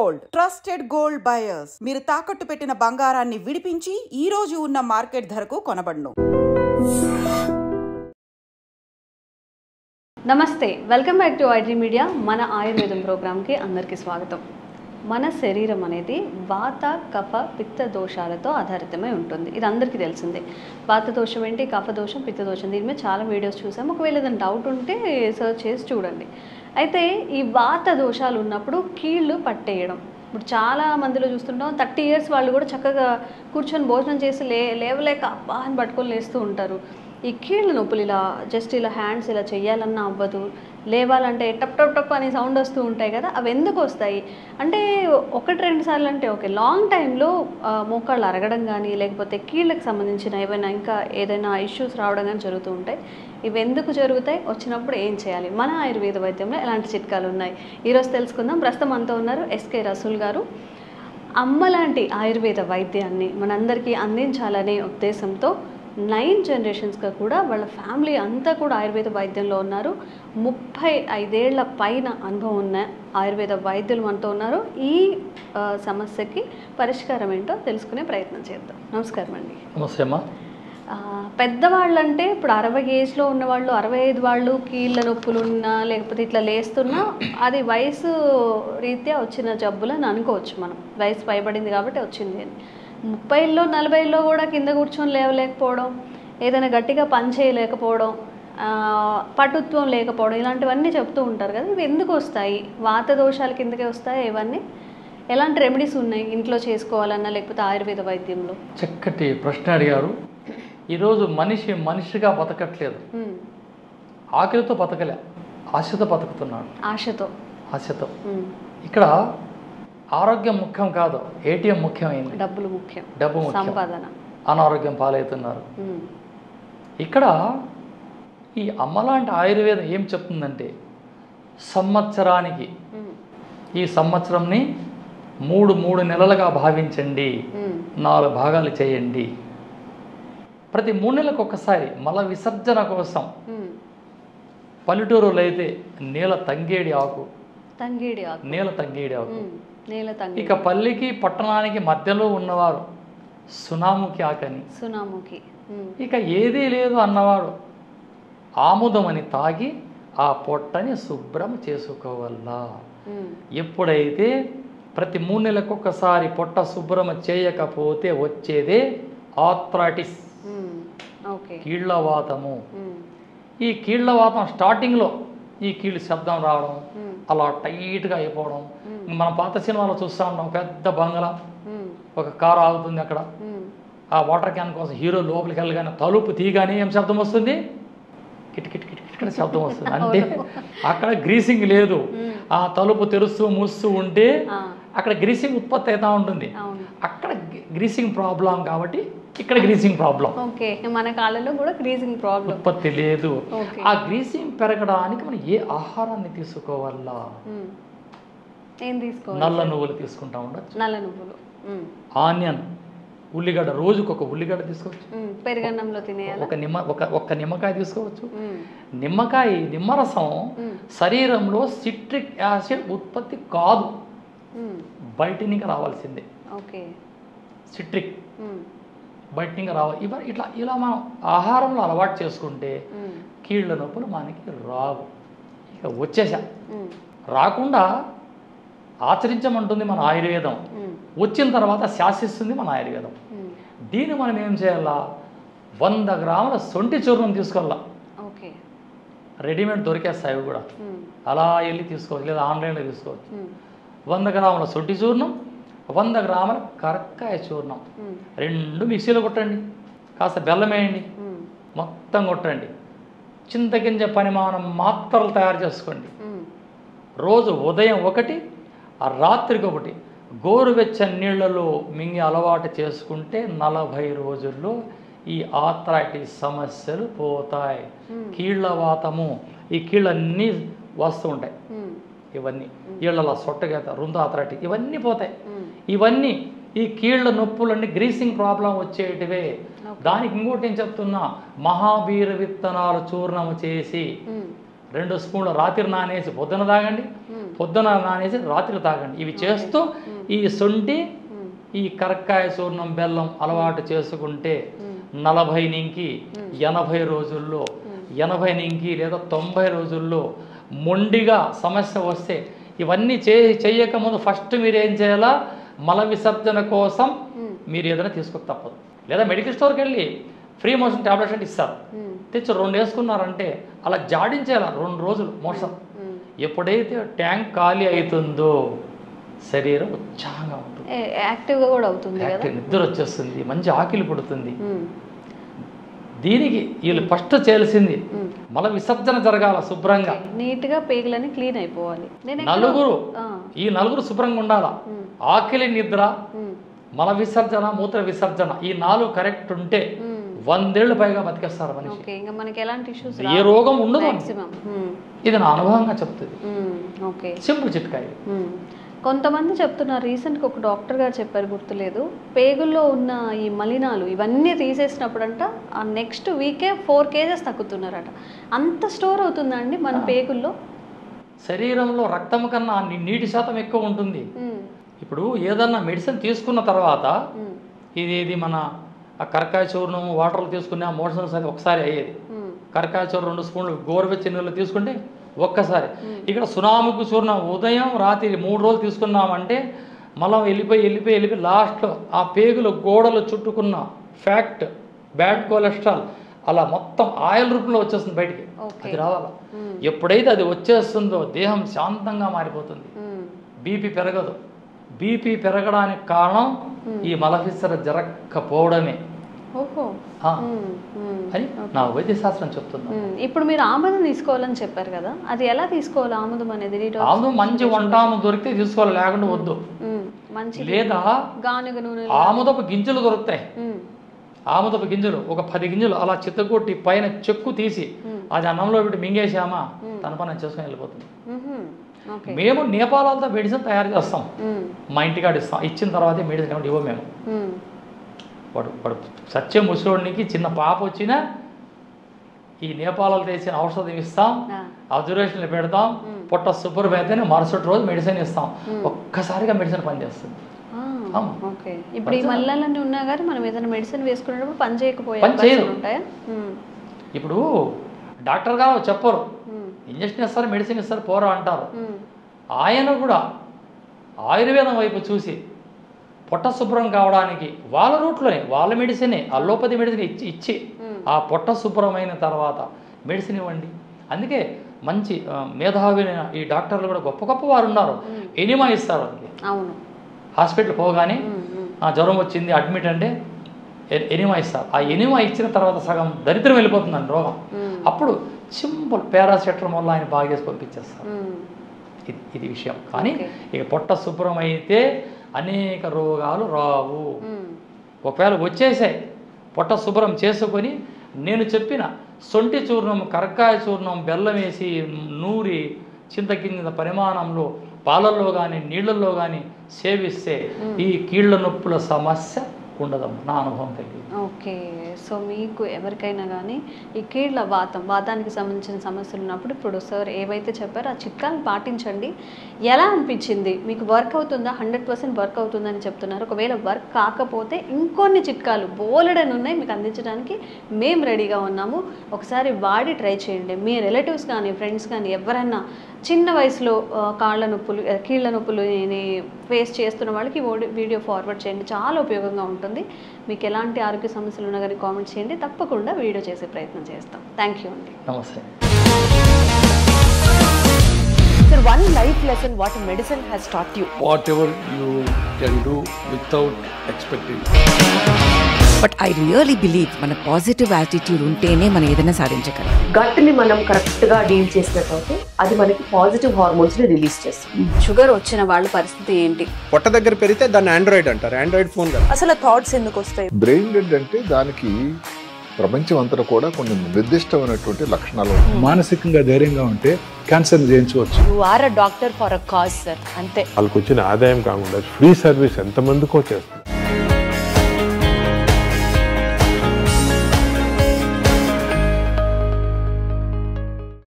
Gold, trusted gold buyers. మీరు తాకట్టు పెట్టిన బంగారాన్ని విడిపించి ఈ రోజు ఉన్న మార్కెట్ ధరకు కొనబడును. నమస్తే, welcome back to iDream media. మన ఆయుర్వేదం ప్రోగ్రామ్కి అందరికీ స్వాగతం. మన శరీరం అనేది వాత కఫ పిత్త దోషాలతో ఆధారితమై ఉంటుంది. ఇది అందరికీ తెలిసిందే. వాత దోషం ఏంటి, కఫ దోషం, పిత్త దోషం, దీని మీద చాలా వీడియోస్ చూసాం. ఒకవేళ ఏదైనా డౌట్ ఉంటే సర్చ్ చేసి చూడండి. అయితే ఈ వాత దోషాలు ఉన్నప్పుడు కీళ్ళు పట్టేయడం, ఇప్పుడు చాలా మందిలో చూస్తుంటాం. 30 years వాళ్ళు కూడా చక్కగా కూర్చొని భోజనం చేసి లేవలేక అబ్బా అని పట్టుకొని లేస్తూ ఉంటారు. ఈ కీళ్ళ నొప్పులు ఇలా జస్ట్ ఇలా హ్యాండ్స్ ఇలా చెయ్యాలన్నా అవ్వదు, లేవాలంటే టప్ టప్ టప్ అని సౌండ్ వస్తూ ఉంటాయి కదా. అవి ఎందుకు వస్తాయి అంటే 1-2 సార్లు అంటే ఓకే, లాంగ్ టైంలో మోకాళ్ళు అరగడం కానీ లేకపోతే కీళ్ళకి సంబంధించిన ఇంకా ఏదైనా ఇష్యూస్ రావడం కానీ జరుగుతూ ఉంటాయి. ఇవి ఎందుకు జరుగుతాయి, వచ్చినప్పుడు ఏం చేయాలి, మన ఆయుర్వేద వైద్యంలో ఎలాంటి చిట్కాలు ఉన్నాయి, ఈరోజు తెలుసుకుందాం. ప్రస్తుతం అంతా ఉన్నారు ఎస్కే రసూల్ గారు. అమ్మ లాంటి ఆయుర్వేద వైద్యాన్ని మనందరికీ అందించాలనే ఉద్దేశంతో 9 generations కూడా వాళ్ళ ఫ్యామిలీ అంతా కూడా ఆయుర్వేద వైద్యంలో ఉన్నారు. 35 ఏళ్ల పైన అనుభవం ఉన్న ఆయుర్వేద వైద్యులు మనతో ఉన్నారు. ఈ సమస్యకి పరిష్కారం ఏంటో తెలుసుకునే ప్రయత్నం చేద్దాం. నమస్కారం అండి. నమస్తే అమ్మా. పెద్దవాళ్ళంటే ఇప్పుడు 60 ఏజ్లో ఉన్నవాళ్ళు, 65 వాళ్ళు కీళ్ళ నొప్పులున్నా లేకపోతే ఇట్లా లేస్తున్నా అది వయసు రీత్యా వచ్చిన జబ్బులని అనుకోవచ్చు. మనం వయసు పైబడింది కాబట్టి వచ్చింది అని. 30లో 40లో కూడా కింద కూర్చొని లేవలేకపోవడం, ఏదైనా గట్టిగా పని చేయలేకపోవడం, పటుత్వం లేకపోవడం, ఇలాంటివన్నీ చెప్తూ ఉంటారు కదా. ఇవి ఎందుకు వస్తాయి? వాత దోషాల కిందకే వస్తాయి ఇవన్నీ? ఎలాంటి రెమెడీస్ ఉన్నాయి ఇంట్లో చేసుకోవాలన్నా లేకపోతే ఆయుర్వేద వైద్యంలో? చక్కటి ప్రశ్న అడిగారు. ఈరోజు మనిషిగా బతకట్లేదు, ఆకలితో బతకలే, ఆశతో బతుకుతున్నాడు. ఆశతో ఇక్కడ ఆరోగ్యం ముఖ్యం కాదు, ఏటీఎం ముఖ్యమైంది. డబ్బు ముఖ్యం, సంపాదన. అనారోగ్యం పాలవుతున్నారు. ఇక్కడ ఈ అమ్మలాంటి ఆయుర్వేదం ఏం చెప్తుందంటే, సంవత్సరానికి ఈ సంవత్సరంని 3 నెలలుగా భావించండి, 4 భాగాలు చేయండి. ప్రతి 3 నెలలకు ఒకసారి మల విసర్జన కోసం పల్లెటూరులో అయితే నీల తంగేడి ఆకు, ఇక పల్లికి పట్టణానికి మధ్యలో ఉన్నవారు సునాముకి ఆకని, ఇక ఏదీ లేదు అన్నవాడు ఆముదం అని తాగి ఆ పొట్టని శుభ్రం చేసుకోవాలా. ఎప్పుడైతే ప్రతి 3 నెలలకు ఒకసారి పొట్ట శుభ్రం చేయకపోతే వచ్చేదే ఆర్థరైటిస్, కీళ్లవాతము. ఈ కీళ్లవాతం స్టార్టింగ్లో ఈ కీళ్ళు శబ్దం రావడం, అలా టైట్గా అయిపోవడం. మనం పాత సినిమాలో చూస్తూ ఉంటాం, పెద్ద బంగళా, ఒక కారు ఆగుతుంది అక్కడ, ఆ వాటర్ క్యాన్ కోసం హీరో లోపలికి వెళ్ళగానే తలుపు తీయగానే ఏం శబ్దం వస్తుంది? కిటకిట కిటకిట శబ్దం వస్తుంది. అంటే అక్కడ గ్రీసింగ్ లేదు. ఆ తలుపు తెరుస్తూ మూస్తూ ఉంటే అక్కడ గ్రీసింగ్ ఉత్పత్తి అవుతూ ఉంటుంది. అక్కడ గ్రీసింగ్ ప్రాబ్లం కాబట్టి ఇక్కడ గ్రీసింగ్ ప్రాబ్లం. మన కాలంలో కూడా గ్రీసింగ్ ప్రాబ్లం ఉత్పత్తి లేదు. ఆ గ్రీసింగ్ పెరగడానికి మనం ఏ ఆహారాన్ని తీసుకోవాలా? నల్ల నువ్వులు తీసుకుంటా ఉండొచ్చు, నల్ల నువ్వులు, ఆనియన్, ఉల్లిగడ్డ, రోజుకొక ఉల్లిగడ్డ తీసుకోవచ్చు, పెరుగన్నంలో తినేయాలి, ఒక నిమ్మకాయ తీసుకోవచ్చు. నిమ్మరసం శరీరంలో సిట్రిక్ యాసిడ్ ఉత్పత్తి కాదు, బయట నుంచి రావాల్సిందే. సిట్రిక్ బయట నుంచి రావాలి. ఇలా మనం ఆహారంలో అలవాటు చేసుకుంటే కీళ్ళ నొప్పులు మనకి రావు. ఇక వచ్చేసా రాకుండా ఆచరించమంటుంది మన ఆయుర్వేదం, వచ్చిన తర్వాత శాసిస్తుంది మన ఆయుర్వేదం. దీన్ని మనం ఏం చేయాలా? 100 గ్రాముల సొంటి చూర్ణం తీసుకోవాలా. రెడీమేడ్ దొరికేస్తాయి అవి కూడా, అలా వెళ్ళి తీసుకోవచ్చు, లేదా ఆన్లైన్లో తీసుకోవచ్చు. 100 గ్రాముల సొంటి చూర్ణం, 100 గ్రాముల కరక్కాయ చూర్ణం, 2 మిక్సీలో కొట్టండి. కాస్త బెల్లం వేయండి, మొత్తం కొట్టండి. చింతగింజ పరిమాణం మాత్రలు తయారు చేసుకోండి. రోజు ఉదయం 1, రాత్రికి 1 గోరువెచ్చని నీళ్లలో మింగి అలవాటు చేసుకుంటే 40 రోజుల్లో ఈ ఆర్థరైటిస్ సమస్యలు పోతాయి. కీళ్లవాతము, ఈ కీళ్ళన్నీ వస్తూ ఉంటాయి, ఇవన్నీ కీళ్ళలో సొట్టగేత, రుంద ఆర్థరైటిస్, ఇవన్నీ పోతాయి. ఇవన్నీ ఈ కీళ్ళ నొప్పులన్నీ గ్రీసింగ్ ప్రాబ్లం వచ్చేటివే. దానికి ఇంకోటి ఏం చెప్తున్నా, మహాబీర విత్తనాలు చూర్ణము చేసి 2 స్పూన్లు రాత్రి నానేసి పొద్దున తాగండి, పొద్దున నానేసి రాత్రి తాగండి. ఇవి చేస్తూ ఈ శొంఠి, ఈ కరక్కాయ చూర్ణం, బెల్లం అలవాటు చేసుకుంటే 40 నుంచి 80 రోజుల్లో, 80 నుంచి లేదా 90 రోజుల్లో మొండిగా సమస్య వస్తే ఇవన్నీ చేయకముందు ఫస్ట్ మీరు ఏం చేయాలా, మల విసర్జన కోసం మీరు ఏదైనా తీసుకోక తప్పదు. లేదా మెడికల్ స్టోర్కి వెళ్ళి ఫ్రీ మోషన్ ట్యాబ్లెట్స్ అంటే ఇస్తారు, తెచ్చి 2 వేసుకున్నారంటే అలా జాడించేయాల 2 రోజులు మోషన్. ఎప్పుడైతే ట్యాంక్ ఖాళీ అవుతుందో శరీరం ఉత్సాహంగా ఉంటుంది, యాక్టివ్గా కూడా అవుతుంది, నిద్ర వచ్చేస్తుంది, మంచి ఆకలి పుడుతుంది. దీనికి వీళ్ళు ఫస్ట్ చేయాల్సింది మల విసర్జన జరగాల శుభ్రంగా, నీట్గా పేగులని క్లీన్ అయిపోవాలి. ఈ నలుగురు శుభ్రంగా ఉండాల. ఆకలి, నిద్ర, మల విసర్జన, మూత్ర విసర్జన, ఈ 4 కరెక్ట్ ఉంటే 100 ఏళ్ళు పైగా బతికేస్తారు మనిషి. ఇంకా మనకి ఎలాంటి ఇష్యూస్, ఏ రోగం ఉండదు. ఇది నా అనుభవంగా చెప్తుంది. సింపుల్ చిట్కా ఇది. కొంతమంది చెప్తున్నారు, రీసెంట్గా ఒక డాక్టర్ గారు చెప్పారు, గుర్తులేదు, పేగుల్లో ఉన్న ఈ మలినాలు ఇవన్నీ తీసేసినప్పుడంట ఆ నెక్స్ట్ వీకే 4 kgs తగ్గుతున్నారట. అంత స్టోర్ అవుతుందండి మన పేగుల్లో? శరీరంలో రక్తం కన్నా నీటి శాతం ఎక్కువ ఉంటుంది. ఇప్పుడు ఏదన్నా మెడిసిన్ తీసుకున్న తర్వాత ఇది మన కరకాయ చూర్ణం వాటర్లో తీసుకునే మోషన్స్ అది ఒకసారి అయ్యేది. కరకాయ చూర్ణం 2 స్పూన్లు గోరువెచ్చని నీళ్ళు తీసుకుంటే ఒక్కసారి. ఇక్కడ సునాముకు చూర్ణం ఉదయం రాత్రి 3 రోజులు తీసుకున్నామంటే మలం వెళ్ళిపోయి లాస్ట్లో ఆ పేగుల గోడలు చుట్టుకున్న ఫ్యాక్ట్, బ్యాడ్ కొలెస్ట్రాల్ అలా మొత్తం ఆయిల్ రూపంలో వచ్చేస్తుంది బయటికి. అది రావాలా. ఎప్పుడైతే అది వచ్చేస్తుందో దేహం శాంతంగా మారిపోతుంది, బీపీ పెరగదు. బీపీ పెరగడానికి కారణం ఈ మలవిసర్జన జరగకపోవడమే అని నా వైద్యశాస్త్రం చెప్తుంది. ఇప్పుడు మీరు ఆముదం తీసుకోవాలని చెప్పారు కదా, అది ఎలా తీసుకోవాలి? ఆముదం అనేది ఆముదం మంచి వంటాము దొరికితే తీసుకోవాలి, లేకుండా వద్దు. లేదా ఆముదపు గింజలు దొరుకుతాయి. ఆముదపు గింజలు ఒక 10 గింజలు అలా చిత్తకొట్టి పైన చెక్కు తీసి అది అన్నంలో పెట్టి మింగేసామా తన పని చేసుకుని వెళ్ళిపోతుంది. మేము నేపాలతో మెడిసిన్ తయారు చేస్తాం, మా ఇంటికాడ ఇస్తాం. ఇచ్చిన తర్వాత మెడిసిన్ ఏమంటే ఇవ్వం మేము. వాడు సత్య ముసలోడికి చిన్న పాప వచ్చినా ఈ నేపాలలో తెచ్చిన ఔషధం ఇస్తాం, అబ్జర్వేషన్లు పెడతాం, పొట్ట శుభ్రం అయితేనే మరుసటి రోజు మెడిసిన్ ఇస్తాం. ఒక్కసారిగా మెడిసిన్ పనిచేస్తుంది. ఇప్పుడు ఈ మల్లలన్నీ ఉన్నా కానీ మనం ఏదైనా మెడిసిన్ వేసుకునేటప్పుడు పని చేయకపోయే ఉంటాయా? ఇప్పుడు డాక్టర్ గారు చెప్పరు, ఇంజక్షన్ ఇస్తారు, మెడిసిన్ ఇస్తారు, పోరా అంటారు. ఆయన కూడా ఆయుర్వేదం వైపు చూసి పొట్ట శుభ్రం కావడానికి వాళ్ళ రూట్లోనే వాళ్ళ మెడిసినే అల్లోపతి మెడిసిన్ ఇచ్చి ఆ పొట్ట శుభ్రమైన తర్వాత మెడిసిన్ ఇవ్వండి. అందుకే మంచి మేధావిన ఈ డాక్టర్లు కూడా గొప్ప గొప్ప వారు ఉన్నారు. ఎనిమా ఇస్తారు అందుకే. అవును, హాస్పిటల్ పోగానే జ్వరం వచ్చింది అడ్మిట్ అంటే ఎనిమా ఇస్తారు. ఆ ఎనిమా ఇచ్చిన తర్వాత సగం దరిద్రం వెళ్ళిపోతుందండి రోగం. అప్పుడు సింపుల్ పారాసెటమాల్ వల్ల ఆయన బాగా చేసి పంపించేస్తారు. ఇది విషయం. కానీ ఇక పొట్ట శుభ్రం అయితే అనేక రోగాలు రావు. ఒకవేళ వచ్చేసాయి, పొట్ట శుభ్రం చేసుకొని నేను చెప్పిన శొంఠి చూర్ణం, కరక్కాయ చూర్ణం, బెల్లం వేసి నూరి చింతకింద పరిమాణంలో పాలల్లో కానీ నీళ్ళల్లో కానీ సేవిస్తే ఈ కీళ్ళ నొప్పుల సమస్య ఉండదమ్మ, నా అనుభవం తెలియదు. ఓకే, సో మీకు ఎవరికైనా కానీ ఈ కీళ్ళ వాతానికి సంబంధించిన సమస్యలు ఉన్నప్పుడు ఇప్పుడు సార్ ఏవైతే చెప్పారో ఆ చిట్కాలు పాటించండి. ఎలా అనిపించింది మీకు? వర్క్ అవుతుందా? 100% వర్క్ అవుతుందని చెప్తున్నారు. ఒకవేళ వర్క్ కాకపోతే ఇంకొన్ని చిట్కాలు బోలెడని ఉన్నాయి మీకు అందించడానికి మేము రెడీగా ఉన్నాము. ఒకసారి వాడి ట్రై చేయండి. మీ రిలేటివ్స్ కానీ ఫ్రెండ్స్ కానీ ఎవరైనా చిన్న వయసులో కీళ్ళ నొప్పులు ఫేస్ చేస్తున్న వాళ్ళకి వీడియో ఫార్వర్డ్ చేయండి, చాలా ఉపయోగంగా ఉంటుంది. మీకు ఎలాంటి ఆరోగ్య సమస్యలు ఉన్నా కానీ కామెంట్ చేయండి, తప్పకుండా వీడియో చేసే ప్రయత్నం చేస్తాం. థ్యాంక్ యూ అండి. నమస్తే. Sir, one life lesson what medicine has taught you. Whatever you can do without expecting. But I really believe మన పాజిటివ్ యాటిట్యూడ్ ఉంటేనే మనం ఏదైనా సాధించగలం. గట్ ని మనం కరెక్ట్ గా డీల్ చేసినట్లయితే అది మనకి పాజిటివ్ హార్మోన్స్ ని రిలీజ్ చేస్తుంది. షుగర్ వచ్చిన వాళ్ళ పరిస్థితి ఏంటి? పొట్ట దగ్గర పెరిగితే దాన్ని ఆండ్రాయిడ్ అంటారు, ఆండ్రాయిడ్ ఫోన్ కదా. అసలు థాట్స్ ఎందుకు వస్తాయి? బ్రెయిన్ డెడ్ అంటే దానికి ప్రపంచం అంతా కూడా కొన్ని నిర్దిష్టమైనటువంటి లక్షణాలు. మానసికంగా ధైర్యంగా ఉంటే క్యాన్సర్ జయించవచ్చు. You are a doctor for a cause sir, అంతే. వాళ్ళకి వచ్చిన ఆదాయం కాకుండా ఫ్రీ సర్వీస్ ఎంతమందికో చేస్తారు.